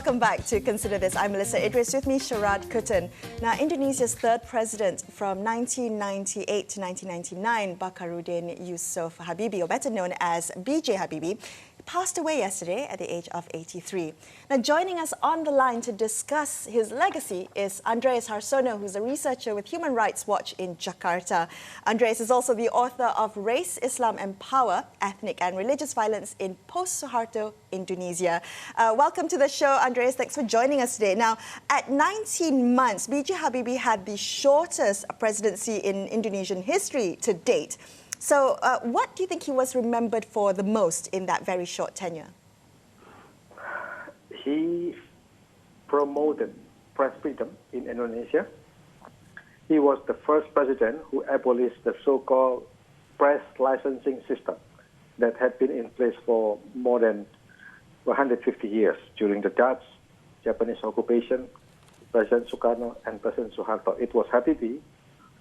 Welcome back to Consider This. I'm Melisa. Idris, with me, Sharaad, Kuttan. Now, Indonesia's third president from 1998 to 1999, Bakarudin Yusof Habibie, or better known as BJ Habibie, passed away yesterday at the age of 83. Now, joining us on the line to discuss his legacy is Andreas Harsono, who's a researcher with Human Rights Watch in Jakarta. Andreas is also the author of Race, Islam and Power, Ethnic and Religious Violence in Post-Suharto Indonesia. Welcome to the show, Andreas. Thanks for joining us today. Now, at 19 months, BJ Habibie had the shortest presidency in Indonesian history to date. So what do you think he was remembered for the most in that very short tenure? He promoted press freedom in Indonesia. He was the first president who abolished the so-called press licensing system that had been in place for more than 150 years during the Dutch, Japanese occupation, President Sukarno and President Suharto. It was Habibie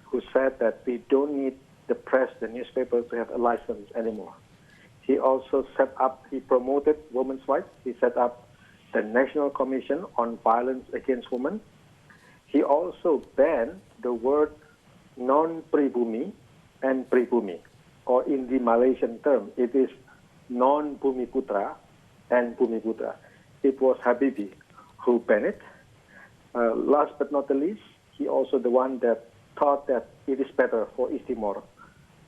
who said that we don't need the press, the newspaper, to have a license anymore. He also he promoted women's rights. He set up the National Commission on Violence Against Women. He also banned the word non-pribumi and pribumi, or in the Malaysian term, it is non-bumi putra and bumi putra. It was Habibie who banned it. Last but not the least, he also the one that thought that it is better for East Timor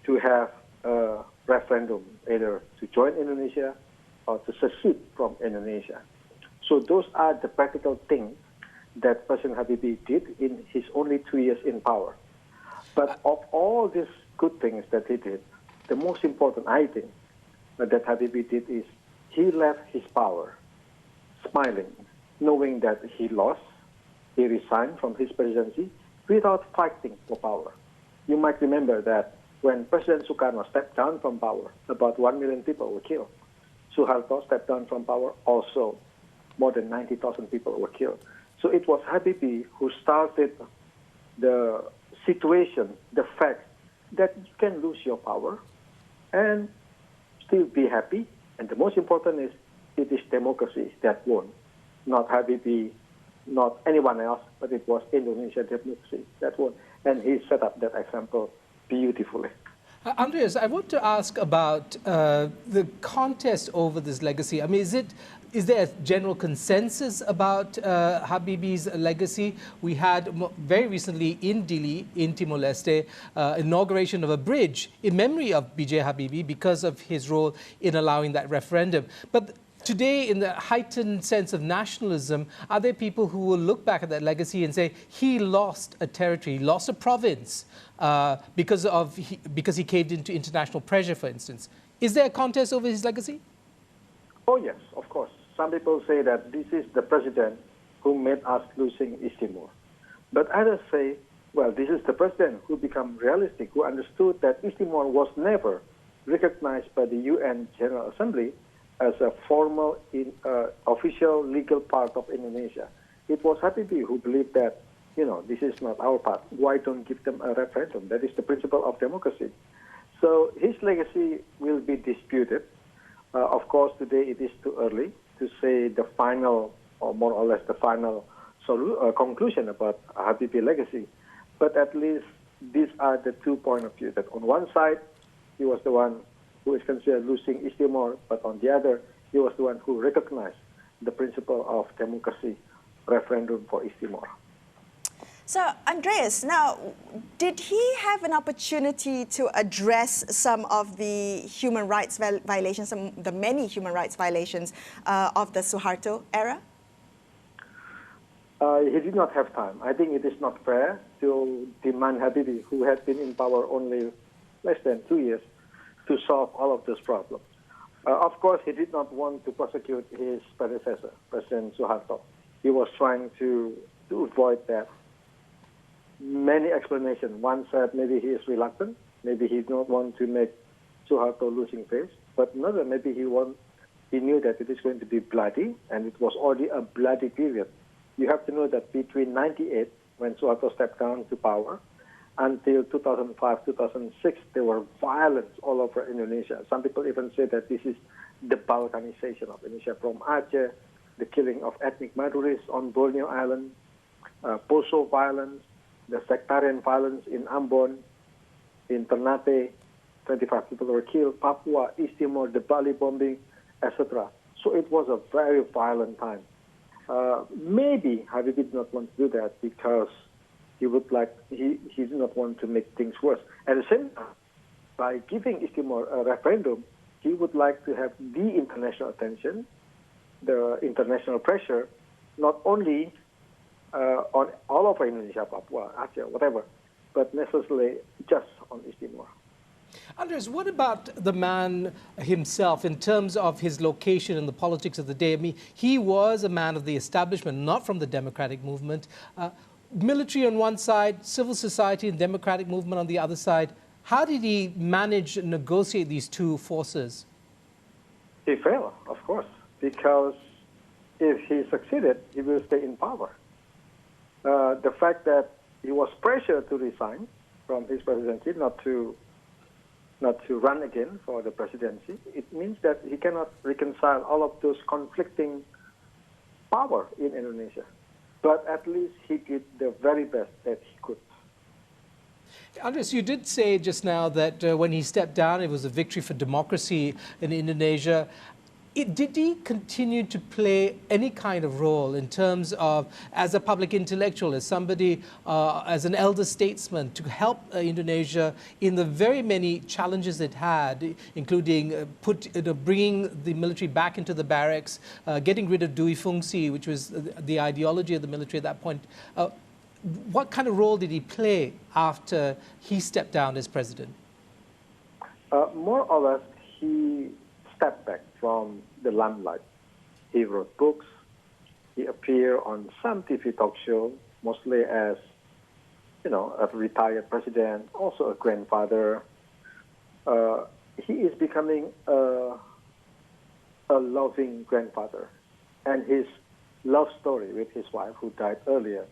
to have a referendum, either to join Indonesia or to secede from Indonesia. So those are the practical things that President Habibie did in his only 2 years in power. But of all these good things that he did, the most important, I think, that Habibie did is he left his power smiling, knowing that he lost. He resigned from his presidency without fighting for power. You might remember that when President Sukarno stepped down from power, about 1 million people were killed. Suharto stepped down from power, also more than 90,000 people were killed. So it was Habibie who started the situation, the fact that you can lose your power and still be happy. And the most important is it is democracy that won, not Habibie, not anyone else, but it was Indonesia democracy that won. And he set up that example beautifully. Andreas, I want to ask about the contest over this legacy. I mean, is there a general consensus about Habibie's legacy? We had very recently in Dili, in Timor-Leste, inauguration of a bridge in memory of BJ Habibie because of his role in allowing that referendum. But today, in the heightened sense of nationalism, are there people who will look back at that legacy and say he lost a territory, he lost a province because he caved into international pressure, for instance? Is there a contest over his legacy? Oh yes, of course. Some people say that this is the president who made us losing East Timor. But others say, well, this is the president who became realistic, who understood that East Timor was never recognized by the UN General Assembly as a formal, official, legal part of Indonesia. It was Habibie who believed that, this is not our part. Why don't give them a referendum? That is the principle of democracy. So his legacy will be disputed. Of course, today it is too early to say the final, or more or less the final conclusion about Habibie's legacy. But at least these are the 2 points of view. That on one side, he was the one who is considered losing East Timor, but on the other, he was the one who recognized the principle of democracy, referendum for East Timor. So, Andreas, now, did he have an opportunity to address some of the human rights violations, the many human rights violations of the Suharto era? He did not have time. I think it is not fair to demand Habibie, who had been in power only less than 2 years, to solve all of those problems. Of course, he did not want to prosecute his predecessor, President Suharto. He was trying to avoid that. Many explanations. One said maybe he is reluctant, maybe he did not want to make Suharto losing face, but another, maybe he knew that it is going to be bloody, and it was already a bloody period. You have to know that between 1998, when Suharto stepped down to power, until 2005, 2006, there were violence all over Indonesia. Some people even say that this is the Balkanization of Indonesia, from Aceh the killing of ethnic Maduris on Borneo Island, Poso violence, the sectarian violence in Ambon, in Ternate, 25 people were killed, Papua, East Timor, the Bali bombing, etc. So it was a very violent time. Maybe Habibie did not want to do that because he did not want to make things worse. At the same time, by giving East Timor a referendum, he would like to have the international attention, the international pressure, not only on all over Indonesia, Papua, Aceh, whatever, but necessarily just on East Timor. Andreas, what about the man himself in terms of his location in the politics of the day? I mean, he was a man of the establishment, not from the democratic movement. Military on one side, civil society and democratic movement on the other side. How did he manage and negotiate these two forces? He failed, of course, because if he succeeded, he will stay in power. The fact that he was pressured to resign from his presidency, not to run again for the presidency, it means that he cannot reconcile all of those conflicting power in Indonesia. But at least he did the very best that he could. Andreas, you did say just now that when he stepped down, it was a victory for democracy in Indonesia. Did he continue to play any kind of role in terms of, as a public intellectual, as somebody, as an elder statesman, to help Indonesia in the very many challenges it had, including bringing the military back into the barracks, getting rid of Dui Fungsi, which was the ideology of the military at that point? What kind of role did he play after he stepped down as president? More or less, he stepped back from the limelight. He wrote books. He appeared on some TV talk show, mostly as, a retired president, also a grandfather. He is becoming a loving grandfather. And his love story with his wife, who died earlier,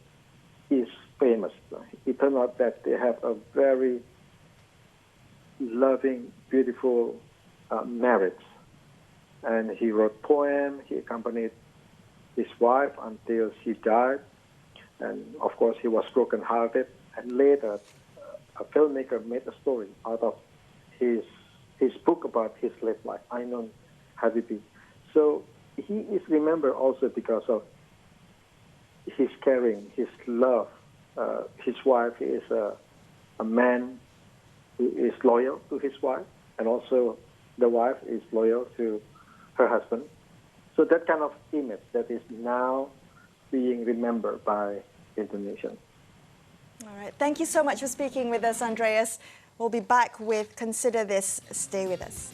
is famous. It turned out that they have a very loving, beautiful marriage. And he wrote poems, he accompanied his wife until she died. And of course, he was broken-hearted. And later, a filmmaker made a story out of his book about his late life, Ainun Habibie. So he is remembered also because of his caring, his love. His wife is a man who is loyal to his wife, and also the wife is loyal to her husband. So that kind of image that is now being remembered by Indonesians. All right. Thank you so much for speaking with us, Andreas. We'll be back with Consider This. Stay with us.